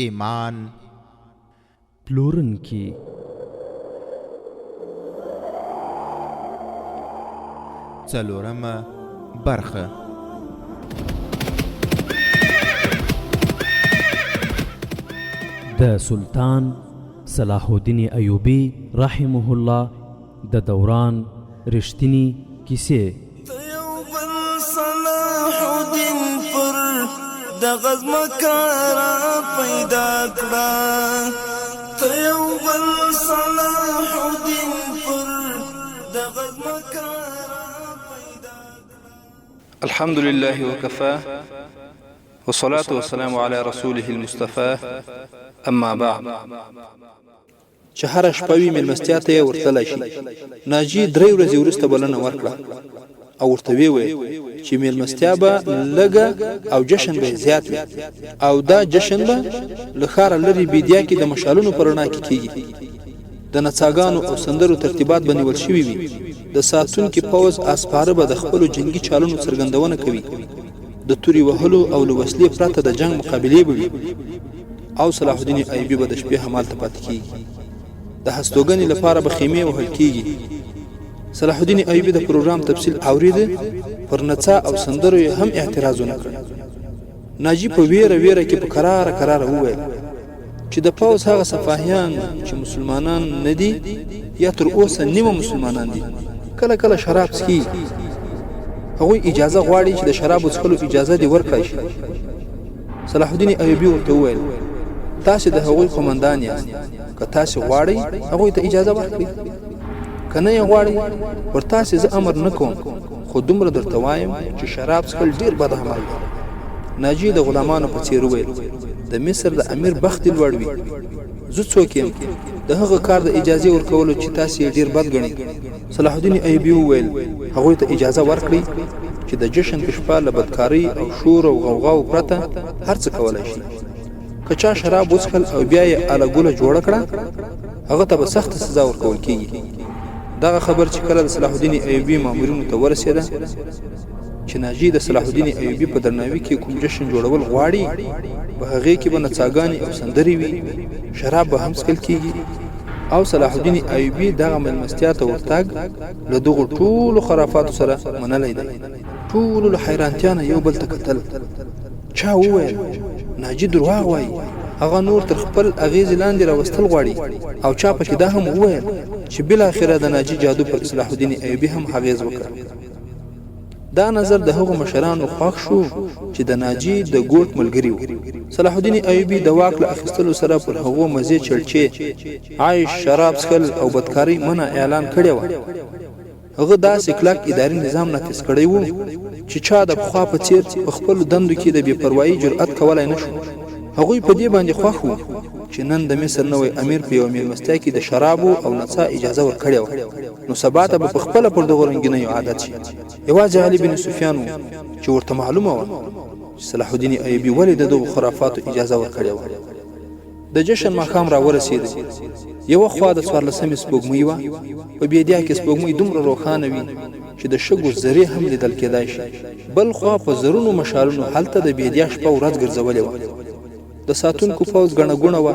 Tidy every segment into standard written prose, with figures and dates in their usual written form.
ایمان پلورونکي څلورمه برخه. د سلطان صلاح الدین ایوبی رحمه الله د دوران رښتینی کیسې. صلاح الدین پر د غزمکارا پیدا کړه، ته یو بل صلاح الدین پر د غزمکارا پیدا کړه. الحمد لله وكفى والصلاة والسلام على رسوله المصطفى. اما بعد، چې هر شپه وي مېلمستیا ته یې ورتلی شي. ناجي 3 ورځې وروسته بلنه ورکړه او ورته ویې چې مېلمستیا به لږه او جشن به زیات وي، او دا جشن به له ښاره لرې بیدیا کې د مشالونو په رڼا کې کېږي. د نڅاګانو او سندرو ترتیبات به نیول شوي وي. د ساتونکي پوځ اسپاره به د خپلو جنګي چالونو څرګندونه کوي. د توري وهلو او له وسلې پرته د جنگ مقابلې به وي، او صلاح الدین ایوبي به د شپې همالته پاتې کېږي. د هستوګنې لپاره به خیمې وهل کېږي. صلاح الدین ایوبي د پروګرام تفصیل اورېده، پر نڅا او سندرو یې هم اعتراض ونه کړ. ناجي په ویره کې په کراره وویل چې د پوځ هغه سفاهیان چې مسلمانان نه دي یا تر اوسه نیمه مسلمانان دي، کله کله شراب څښي. هغوی اجازه غواړي چې د شرابو څښلو اجازه دې ورکړی شي. صلاح الدین ایوبي ورته وویل تاسې د هغوی قومندان یاست، که تاسې غواړئ هغوی ته اجازه ورکړئ، که نه یې غواړئ ورتاسې زه امر نه کوم، خو دومره درته وایم چې شراب څښل ډېر بد عمل دی. ناجي د غلامانو په څېر وویل د مصر د امیر بخت دې لوړ وي، زه څوک یم د هغه کار د اجازې ورکولو چې تاسې یې ډېر بد ګڼئ. صلاح الدین ایوبي وویل هغوی ته اجازه ورکړئ چې د جشن په شپه له بدکارۍ او شور او غوغاو پرته هر څه کولی شي. که چا شراب وڅښل او بیا یې اله ګوله جوړه کړه، هغه ته به سخته سزا ورکول کېږي. دغه خبر چې کله د صلاح الدین ایوبي مامورینو ته ورسېده چې ناجي د صلاح الدین ایوبي په درناوي کې کوم جشن جوړول غواړي، په هغې کې به نڅاګانې او سندرې وي، شراب به هم څښل کېږي، او صلاح الدین ایوبي دغه مېلمستیا ته ورتګ له دغو ټولو خرافاتو سره منلی دی. ټولو له حیرانتیا نه یو بل ته کتل. چا وویل ناجي درواغ وایي، هغه نور تر خپل اغېزې لاندې راوستل غواړي، او چا پکې دا هم وویل چې بالاخره د ناجي جادو پر صلاح الدین ایوبي هم اغېز وکړ. دا نظر د هغو مشرانو خوښ شو چې د ناجي د ګوټ ملګري وو. صلاح الدین ایوبي د واک له اخیستلو سره پر هغو مزې چړچې، عیش، شراب څښل او بدکارۍ منع اعلان کړې وه. هغه داسې کلک اداري نظام نافذ کړی و چې چا د پخوا په څېر په خپلو دندو کې د بې پروایي جرأت کولی نه شو. هغوی په دې باندې خوښ وو چې نن د مصر نوی امیر په یوه مېلمستیا کې د شرابو او نڅا اجازه ورکړې وه، نو سبا ته به په خپله پر دغو رنګینیو عادت شي. یوازې علي بن سفیان و چې ورته معلومه وه چې صلاح الدین ایوبي ولې د دغو خرافاتو اجازه ورکړې وه. د جشن ماښام را ورسېده. یوه خوا د 14مې سپوږمۍ وه. په بیدیا کې سپوږمۍ دومره روښانه وي چې د شګو ذرې هم لیدل کېدای شي. بل خوا په زرونو مشالونو هلته د بیدیا شپه ورځ ګرځولې وه. د ساتونکو پوځ ګڼه ګوڼه وه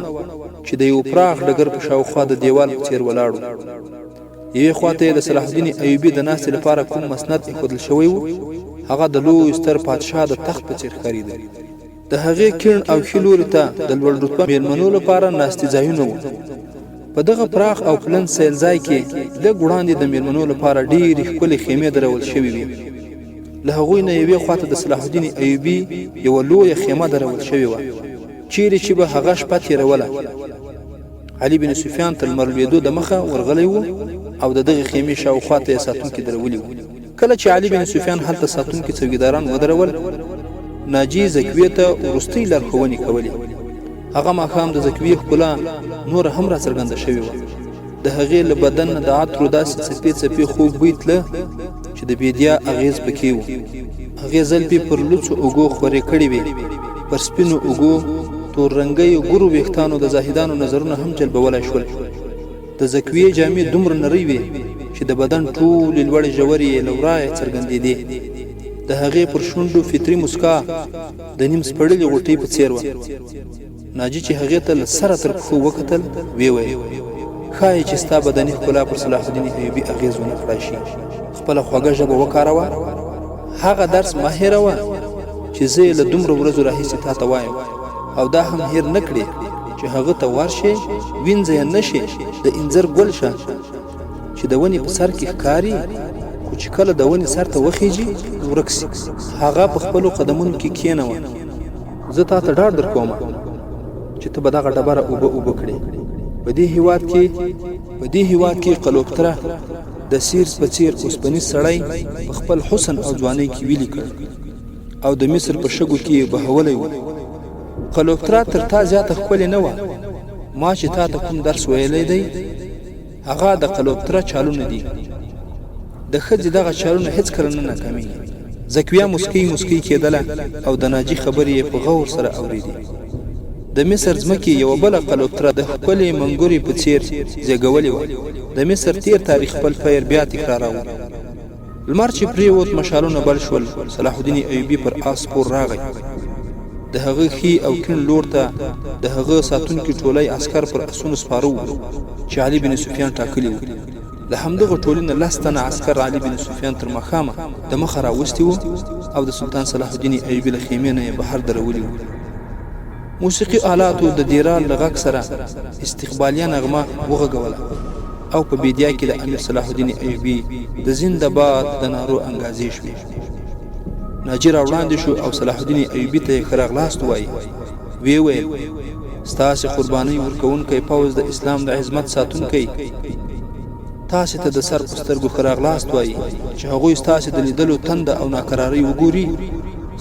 چې د یو پراخ ډګر په شاوخوا د دیوال په څېر ولاړ و. یوې خوا ته یې د صلاح الدین ایوبي د ناستې لپاره کوم مسند ایښودل شوی و. هغه د لوی ستر پادشاه د تخت په څېر ښکارېده. د هغې کیڼ او ښي لوري ته د لوړ رتبه مېلمنو لپاره ناستې ځایونه وو. په دغه پراخ او پلن سیل ځای کې لږ وړاندې د مېلمنو لپاره ډېرې ښکلې خیمې درول شوې وې. له هغوی نه یوې خوا ته د صلاح الدین ایوبي یوه لویه خیمه درول شوې وه، چیرې چې به هغه شپه تېروله. علي بن سفیان تر لمر لوېدو د مخه ورغلی و، او د دغې خیمې شاوخوا ته یې ساتونکي درولي وو. کله چې علي بن سفیان هلته ساتونکي څوکیداران ودرول، ناجي زکوې ته وروستۍ لارښوونې کولې. هغه ماښام د زکوې ښکلا نوره هم را څرګنده شوې وه. د هغې له بدن نه د عطرو داسې څپې څپې خوږ بوی تله چې د بیدیا اغېز پکې و. هغې زلفې پر لوڅو اوږو خورې کړې وې. پر سپینو اوږو تور رنګیو ګورو ویښتانو د زاهدانو نظرونه هم جلبولی شول. د زکوې جامې دومره نرۍ وې چې د بدن ټولې لوړې ژورې یې له ورایه څرګندېدې. د هغې پر شونډو فطري مسکا د نیم سپړلې غوټۍ په څېر وه. ناجي چې هغې ته له سره تر پښو وکتل ویې ویل ښایي چې ستا بدني ښکلا پر صلاح الدین ایوبي اغېز ونه کړای شي خپله خوږه ژبه وکاروه هغه درس مه هېروه چې زه یې له دومره ورځو راهیسې تا ته وایم او دا هم هېر نه کړې چې هغه ته ورشې وینځه یې نه شې د انځر ګل شه چې د ونې په سر کې ښکاري خو چې کله د ونې سر ته وخیږي ورک سي هغه په خپلو قدمونو کې کښېنوه زه تا ته ډاډ درکوم چې ته به دغه ډبره اوبه کړې په دې هېواد کې قلوبتره د سیرس په څېر اوسپنیز سړی په خپل حسن او ځوانۍ کې ویلي کړ او د مصر په شګو کې یې بهولی و قلوبتره تر تا زیاته ښکلې نه وه ما چې تا ته کوم درس ویلی دی هغه د قلوبتره چالونه دي د ښځې دغه چالونه هېڅکله نه ناکامېږي زکویا مسکۍ کېدله او د ناجي خبرې یې په غور سره اورېدې د مصر ځمکې یوه بله قلوبتره د ښکلې منګورې په څېر زیږولې وه د مصر تیر تاریخ خپل پیر بیا تکراروه لمر چې پرېوت مشالونه بل شول صلاح الدین ایوبي پر آس سپور راغی د هغه ښي او کیڼ لور ته د هغه ساتونکي ټولۍ عسکر پر اسونو سپاره وو چې علي بن سفیان ټاکلي وو له همدغه ټولۍ نه 10 تنه عسکر علي بن سفیان تر ماښامه د مخه راوستي وو او د سلطان صلاح الدین ایوبي له خیمې نه یې بهر درولي وو موسیقي آلاتو د دیرال له غږ سره استقبالیه نغمه وغږوله او په بیدیا کې د امیر صلاح الدین ایوبي د زنده باد د نارو انګازې شوې ناجي راوړاندې شو او صلاح الدین ایوبي ته یې ښه راغلاست ووایي ویې ویل ستاسې قربانۍ ورکوونکی پوځ د اسلام د عظمت ساتونکی تاسې ته د سر په سترګو ښه راغلاست وایي چې هغوی ستاسې د لیدلو تنده او ناکرارۍ وګوري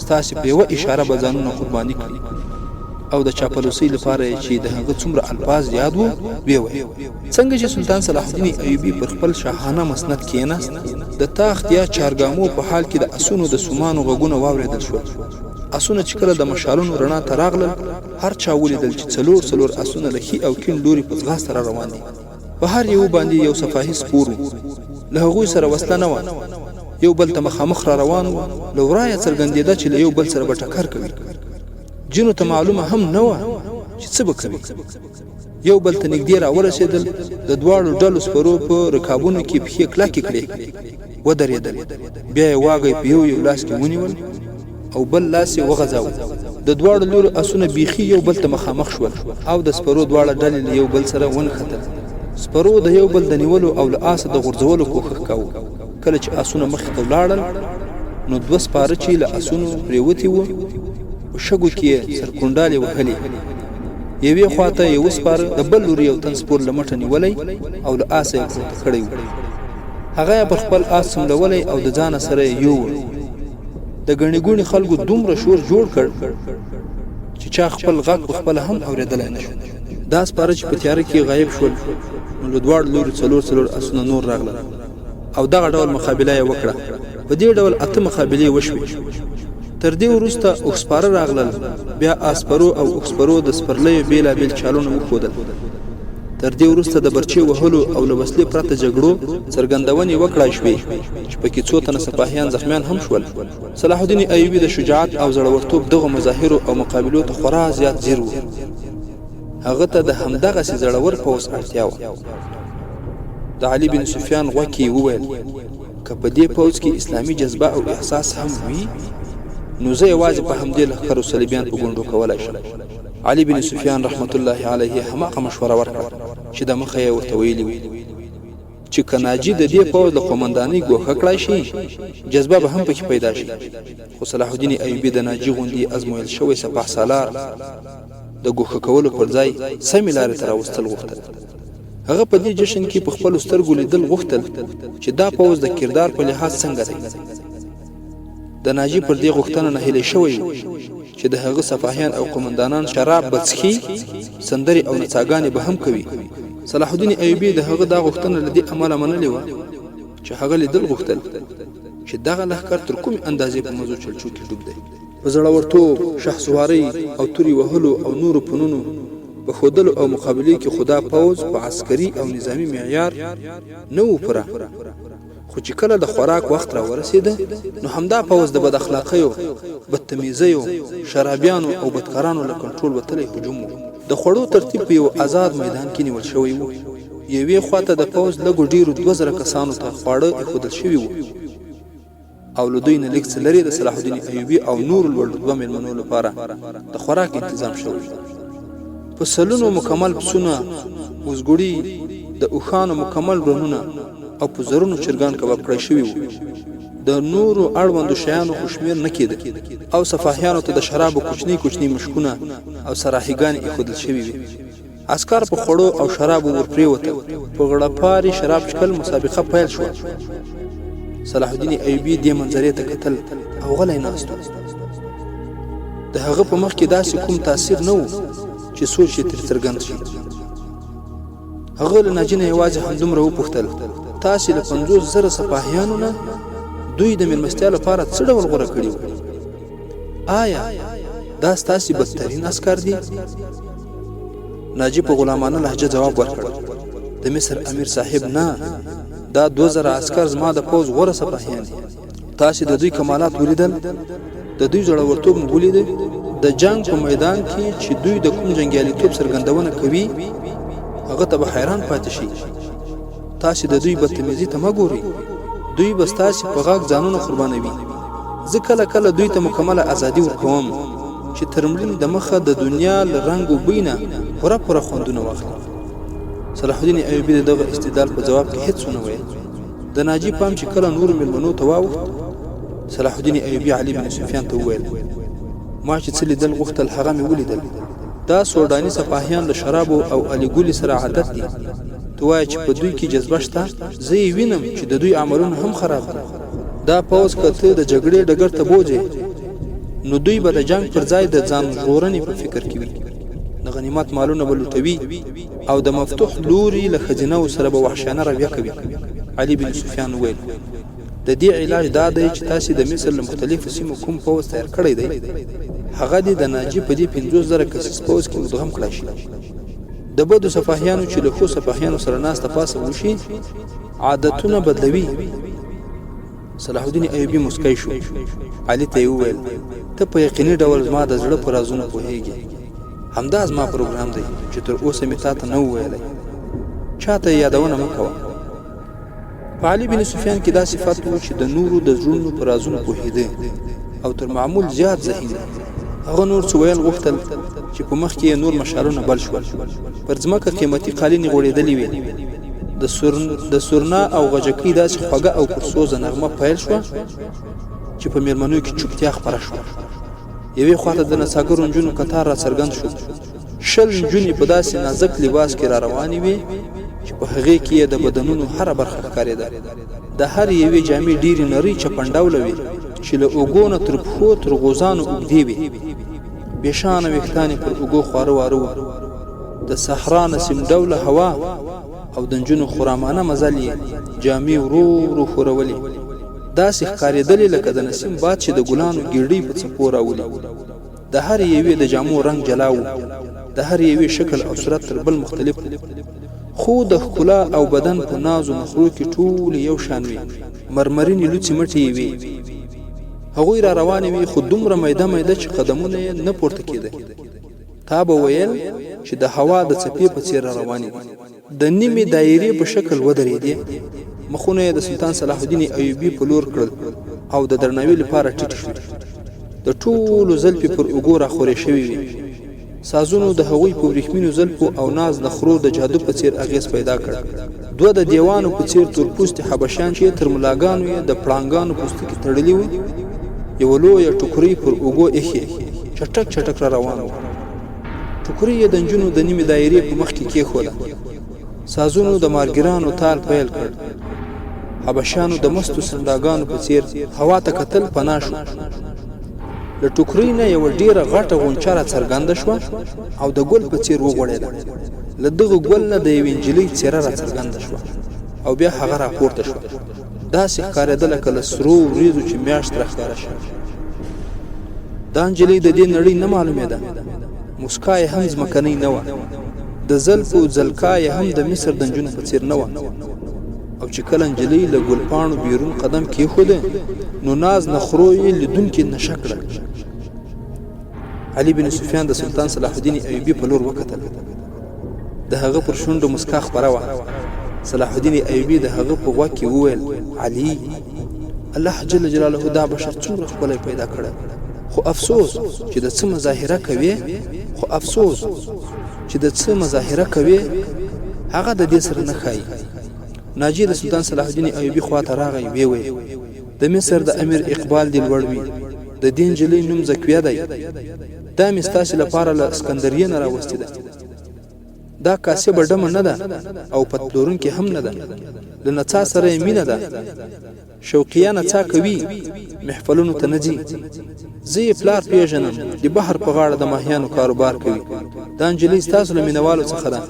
ستاسې په یوه اشاره به ځانونه قرباني کړي او د چاپلوسۍ لپاره چې د هغه څومره الفاظ یاد وو ویې ویل څنګه چې سلطان صلاح الدین ایوبي پر خپل شاهانه مسند کېناست د تاخت یا چارګامو په حال کې د اسونو د سومانو غږونه واورېدل شول اسونه چې کله د مشالونو رڼا ته راغلل هر چا ولیدل چې څلور اسونه له ښي او کیڼ لوري په ځغاسته را روان دي په هر یو باندې یو صفاهي سپور و له هغوی سره وسله نه وه یو بل ته مخامخ را روان و له ورایه څرګندېده چې له یو بل سره به ټکر کوي جنو ته معلومه هم نه وه چې څه به کوي یو بل ته نږدې راورسېدل د دواړو ډلو سپرو په رکابونو کې پښې کلکې کړې ودرېدل بیا یې واګی په یو لاس کې ونیول او بل لاس یې وغځاوه د دواړو لورو اسونه بیخي یو بل ته مخامخ شول او د سپرو دواړه ډلې له یو بل سره ونښتل سپرو د یو بل د نیولو او له آسه د غورځولو کوښښ کاوه کله چې اسونه مخې ته ولاړل نو 2 سپاره چې له اسونو پرېوتي وو په شګو کې یې سرکونډالې وهلې یوې خواته یو سپاره د بل لوري یو تن سپور له مټه نیولی او له آسه یې پورته کړی و هغه یې پر خپل آس څملولی او د ځانه سره یې یووړ د ګڼې ګوڼې خلکو دومره شور جوړ کړ چې چا خپل غږ په خپله هم اورېدلی نه شو دا سپاره چې په تیاره کې غایب شول نو له دواړو لوري څلور اسونه نور راغلل او دغه ډول مقابله یې وکړه په دې ډول 8 مقابلې وشوې تر دې وروسته اوښسپاره راغلل بیا آسپرو او اوښسپرو د سپرلیو بېلابېل چالونه وښودل تر دې وروسته د برچې وهلو او له وسلې پرته جګړو څرګندونې وکړای شوې چې پکې څو تنه سپاهیان زخمیان هم شول صلاح الدین ایوبي د شجاعت او زړورتوب دغه مظاهرو او مقابلو ته خورا زیات ځیر و هغه ته د همدغسې زړور پوځ اړتیا وه د علي بن سفیان غوږ کې وویل که په دې پوځ کې اسلامي جذبه او احساس هم وي نو زه یوازې په همدې لښکرو صلیبیان په ګونډو کولی شم علي بن سفیان رحمت الله علیه هماغه مشوره ورکړه چې د مخه یې ورته ویلي وي چې که ناجي د دې پوځ د قومندانۍ ګوښه کړای شي جذبه به هم پکې پیدا شي خو صلاح الدین ایوبي د ناجي غوندې ازمویل شوی سپاه سالار د ګوښه کولو پر ځای سمې لارې ته راوستل غوښتل هغه په دې جشن کې په خپلو سترګو لیدل غوښتل چې دا پوځ د کردار په لحاظ څنګه دی د ناجي پر دې غوښتنه نهیلی شوی و چې د هغه سپاهیان او قومندانان شراب به څښي سندرې او نڅاګانې به هم کوي صلاح الدین ایوبي د هغه دا غوښتنه له دې امله منلې وه چې هغه لیدل غوښتل چې دغه لښکر تر کومې اندازې په مزو چلچو کې ډوب دی په زړورتوب شهسوارۍ او تورې وهلو او نورو فنونو په ښودلو او مقابلې کې خو دا پوځ په عسکري او نظامي معیار نه و پوره خو چې کله د خوراک وخت را ورسېده نو همدا پوځ د بد اخلاقیو، بدتمیزیو، شرابیانو او بدکارانو له کنټرول وتلی هجوم و. د خوړو ترتیب په یو آزاد میدان کې نیول شوی و. یوې خواته د پوځ لږو ډیرو 2000 کسانو ته خواړه ایښودل شوي وو او له دوی نه لږ څه لرې د صلاح الدین ایوبي او نورو لوړ رتبه مېلمنو لپاره د خوراک تنظیم شوی. په سلونو مکمل پسونه، وزګړي، د اوښانو مکمل برنونه او په زرونو چرګان کباب کړی شوي وو. د نورو اړوندو شیانو خو شمېر نه کېده او سفاهیانو ته د شرابو کوچني کوچني مشکونه او سراحیګانې ایښودل شوي وي. عسکر په خوړو او شرابو ورپرېوتل. په غړپاري شراب څښل مسابقه پیل شوه. صلاح الدین ایوبي دې منظرې ته کتل او غلی ناست و. د هغه په مخ کې داسې کوم تاثیر نه و چې سوچ یې ترې څرګند شي. هغه له ناجي نه یوازې همدومره وپوښتل: تاسې له 50,000 سپاهیانو نه دوی د مېلمستیا لپاره څه ډول غوره کړي وو؟ آیا دا ستاسې بدترین عسکر دي؟ ناجي په غلامانه لهجه ځواب ورکړ: د مصر امیر صاحب، نه، دا 2000 عسکر زما د پوځ غوره سپاهیان دي. تاسې د دوی کمالات ولیدل؟ د دوی زړورتوب مو ولیده؟ د جنگ په میدان کې چې دوی د کوم جنګیالیتوب څرګندونه کوي هغه ته به حیران پاتې شي. تاسې د دوی بدتمیزي ته مه ګورئ. دوی به ستاسې په غاښ ځانونه قربانوي. زه کله کله دوی ته مکمله ازادي ورکوم چې تر مړینې د مخه د دنیا له رنګ و بوی نه پوره خوندونه واخلي. صلاح الدین ایوبي د دغه استدلال په جواب کې هیڅ ونه ویل. د ناجي پام چې کله نورو مېلمنو ته واوښت، صلاح الدین ایوبي علي بن سفیان ته وویل: ما چې څه لیدل غوښتل هغه مې ولیدل. دا سوډاني سپاهیان له شرابو او الي ګولي سره عادت دي. ته وایې چې په دوی کې جذبه شته؟ زه یې وینم چې د دوی عملونه هم خراب دي. دا پوځ که ته د جګړې ډګر ته بوځې نو دوی به د جنگ پر ځای د ځان ژغورنې په فکر کې وي. د غنیمت مالونه به لوټوي او د مفتوح لوري له خزینو سره به وحشیانه رویه کوي. علي بن سفیان وویل: د دې علاج دا دی چې تاسې د مصر له مختلفو سیمو کوم پوځ تیار کړی دی هغه دې د ناجي په دې 50,000 کسیز پوځ کې مدغم کړای شي. د بدو سپاهیانو چې له ښو سپاهیانو سره ناسته پاسه وشي عادتونه بدلوي. صلاح الدین ایوبي مسکی شو. علي ته یې وویل: ته په یقیني ډول زما د زړه په رازونو پوهېږي. همدا زما پروګرام دی چې تر اوسه مې تا ته نه و ویلی. چاته یې یادونه مه کوه. په علي بن سفیان کې دا صفت و چې د نورو د زړونو په رازونو پوهېده او تر معمول زیات ذهین. هغه نور څه ویل غوښتل چې په مخ کې یې نور مشعلونه بل شول. پر ځمکه قیمتي قالینې غوړېدلې وې. د سورنا او غجکۍ داسې خوږه او پرسوزه نغمه پیل شوه چې په مېلمنو کې چوپتیا خپره شوه. یوې خواته د نڅاګرو نجونو کتار را څرګند شو. 20 نجونې په داسې نازک لباس کې را روانې وې چې په هغې کې یې د بدنونو هره برخه ښکارېده. د هر یوې جامې ډېرې نرۍ چپنډوله وې چې له اوږو نه تر پښو تر غوزانو اوږدې وې. بېشانه ویښتان یې پر اوږو خواره واره وو. د صحرا نسیم ډوله هوا او د نجونو خرامانه مزل یې جامې ورو ورو ښورولې. داسې ښکارېدلې لکه د نسیم باد چې د ګلانو ګېډۍ په څپو راولي. د هر یوې د جامو رنګ جلا و. د هر یوې شکل او صورت تر بل مختلف و. خو د ښکلا او بدن په نازو نخرو کې ټولې یو شان وې. مرمرینې لوڅې مټې یې وې. هغوی را روانې وې خو دومره میده میده چې قدمونه یې نه پورته کېده. تا به ویل چې د هوا د څپې په څېر را روانې دي. د نیمې دایرې په شکل ودرېدې. مخونه یې د سلطان صلاح الدین ایوبي په لور کړل او د درناوي لپاره ټیټ شول. د ټولو زلفې پر اوږو راخورې شوې وې. سازونو د هغوی په وریښمینو زلفو او ناز نخرو د جادو په څېر اغېز پیدا کړ. دوه د دیوانو په څېر تورپوستي حبشیان چې تر ملاګانو یې د پړانګانو پوستکي تړلي وو، یوه لویه ټوکرۍ پر اوږو ایښې چټک چټک را روان و. ټوکرۍ یې د نجونو د نیمې دایرې په مخ کې کېښوده. سازونو د مارګیرانو تال پیل کړ. حبشیانو د مستو سنداګانو په څېر هوا ته کتل پناه شو. له ټوکرۍ نه یوه ډېره غټه غونچه را څرګنده شوه او د ګل په څېر وغوړېده. له دغه ګل نه د یوې نجلۍ څېره را څرګنده شوه او بیا هغه را پورته شوه. داسې ښکارېده لکه له سرو وریځو چې میاشت را ښکاره شي. دا نجلۍ د دې نړۍ نه معلومېده. مسکا یې هم ځمکنۍ نه وه. د زلفو زلکا یې هم د مصر د نجونو په څېر نه وه. او چې کله نجلۍ له ګلپاڼو بیرون قدم کېښوده نو ناز نخرو یې لیدونکي نشه کړه. علي بن سفیان د سلطان صلاح الدین ایوبي په لور وکتل. د هغه پر شونډو مسکا خپره وه. صلاح الدین ایوبي د هغه په غوږ کې وویل: علي، الله جل جلاله دا بشر څومره ښکلی پیدا کړی، خو افسوس چې د څه مظاهره کوي هغه د دې سره نه ښایي. ناجی د سلطان صلاح الدین ایوبي خواته راغی، ویې د مصر د امیر اقبال دې لوړ وي، د دې نجلۍ نوم زکویه دی، دا مې ستاسې لپاره له اسکندریې نه راوستې ده. دا کاسبه ډمه نه ده او پتلورونکې هم نه ده، له نڅا سره یې مینه ده، شوقیه نڅا کوي، محفلونو ته نه ځي. زه یې پلار پیژنم، د بحر په غاړه د ماهیانو کاروبار کوي. دا نجلۍ ستاسو له مینوالو څخه ده،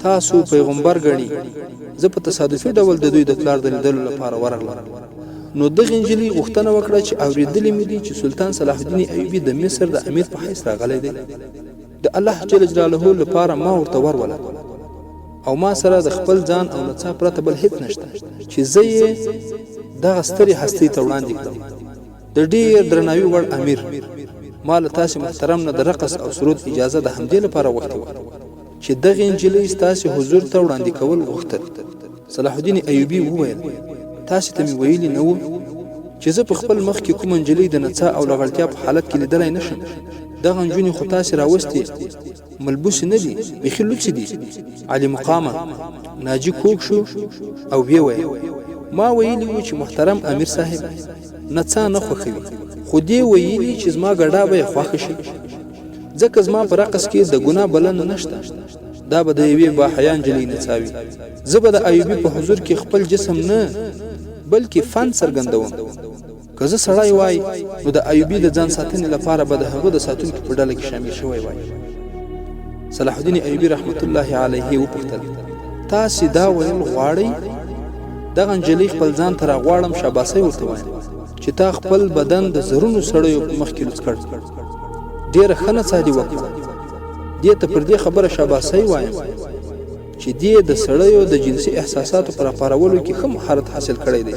تاسو پیغمبر ګڼي. زه په تصادفي ډول د دوی د پلار د لیدلو لپاره ورغلم. نو دغه نجلۍ غوښتنه وکړه چې اورېدلې مې دي چې سلطان صلاح الدین ایوبي د مصر د امیر په حیث راغلی دی. د الله جل جلاله لپاره ما ورته ورولم او ما سره د خپل ځان او نڅا پرته بل هیڅ نشته چې زه یې دغه سترې هستۍ ته وړاندې کړم. د ډېر درناوي وړ امیر، ما له تاسې محترم نه د رقص او سرود اجازه د همدې لپاره غوښتې وه چې دغه نجلۍ ستاسې حضور ته وړاندې کول غوښتل. صلاح الدین ایوبي وویل: تاسې ته مې ویلي نه وو چې زه په خپل مخ کې کومه نجلۍ د نڅا او لغړتیا په حالت کې لیدلی نه شم. دغه نجونې خو تاسې راوستې ملبوسې نه دي، بیخي لوڅې دي. علي مقامه ناجي کوږ شو او ویې ویل: ما ویلي وو چې محترم امیر صاحب نڅا نه خوښوي، خو دې ویلي چې زما ګډا به یې خوښه شي، ځکه زما په رقص کې د ګناه بلنه نشته. دا به د یوې باحیا نجلۍ نڅاوي. زه به د ایوبي په حضور کې خپل جسم نه بلکې فن څرګندوم. که زه سړی وای نو د ایوبي د ځان ساتنې لپاره به د هغه د ساتونکو په ډله کې شامل شوی وای. صلاح الدین ایوبي رحمت الله علیه وپوښتل: تاسې دا ویل غواړئ دغه نجلۍ خپل ځان ته راغواړم شاباسۍ ورته وایم چې تا خپل بدن د زرونو سړیو په مخ کې لوڅ کړ، ډېره ښه نڅا دې وکړه. دې ته پر دې خبره شاباسۍ وایم چې دې د سړیو د جنسي احساساتو پر راپارولو کې ښه مهارت حاصل کړی دی.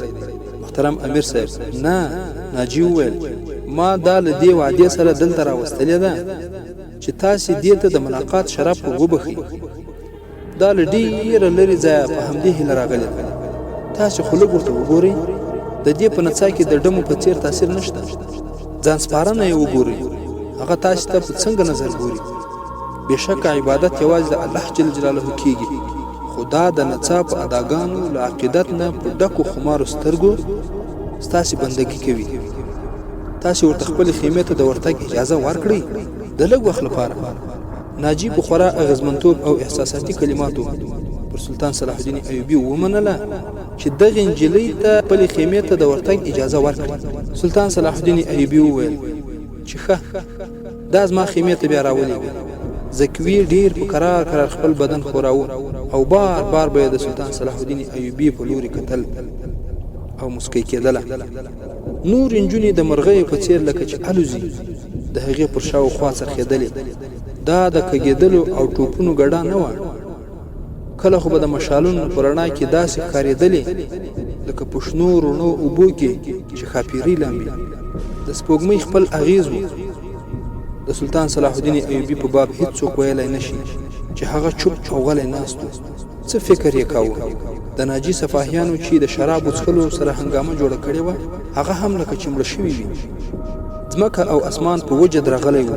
محترم امیر صاحب: نه. ناجي وویل: ما دا له دې وعدې سره دلته راوستلې ده چې تاسې دې ته د ملاقات شرف وبخئ. دا له ډېره لرې ځایه په همدې هیله راغلې ده. تاسې خو لږ ورته وګورئ، د دې په نڅا کې د ډمو په څېر تاثیر نشته. ځان سپارنه یې وګورئ، هغه تاسې ته په څنګه نظر ګوري. بېشکه عبادت یوازې د الله جل جلاله کېږي، خو دا د نڅا په اداګانو له عقیدت نه په ډکو خمارو سترګو ستاسې بندګي کوي. تاسې ورته خپلې خیمې ته د ورتګ اجازه ورکړئ د لږ وخت لپاره. ناجي په خورا اغېزمنتوب او احساساتي کلماتو پر سلطان صلاح الدین ایوبي ومنله چې دغه نجلۍ ته خپلې خیمې ته د ورتګ اجازه ورکړي. سلطان صلاح الدین ایوبي وویل چې ښه، دا زما خیمې ته بیا راولېږه. زکوي ډیر په قرار خپل بدن خوراوه او بار بار به د سلطان صلاح الدین ایوبي په لوري کتل او مسکی کېدله. نور نجونې د مرغۍ په څیر لکه چې الوزي د هغې پر شاوخوا څرخېدلې. دا د کږېدلو او ټوپونو ګډا نه وه. کله خو به د مشالونو په رڼا کې داسې ښکارېدلې لکه په شنو رڼو اوبو کې چې ښاپیرۍ لامبي. د سپوږمۍ خپل اغیز و. د سلطان صلاح الدین ایوبي په باب هیڅوک ویلی نشي چې هغه چوپ او غلی ناست و. څه فکر یې کاوه؟ د ناجي سفاهیانو چې د شرابو څښلو سره هنګامه جوړه کړې وه، هغه هم لکه چې مړه شوي وي. ځمکه او اسمان په وجه درغلی و.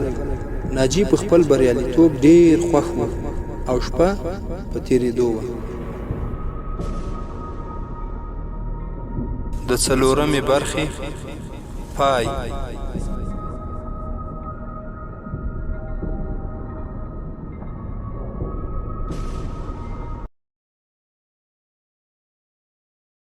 ناجي په خپل بریالیتوب ډېر خوښ و او شپه په تېرېدو وه. د څلورمې برخې پای.